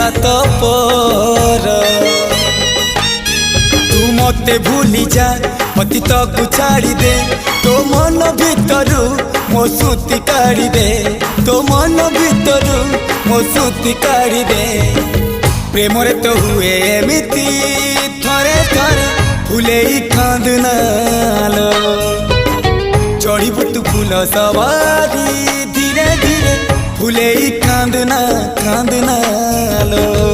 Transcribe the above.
सात पर तू मते भूली जा अतीत को छाड़ी दे तो मन भितरु मो सुती काढ़ी दे तो मन भितरु मो सुती काढ़ी दे प्रेम रे तो हुए एमिति थरे थरे फुले कांदनालो चढ़ी बुटू फूल सवारी धीरे धीरे फुले कांदना कांदनालो।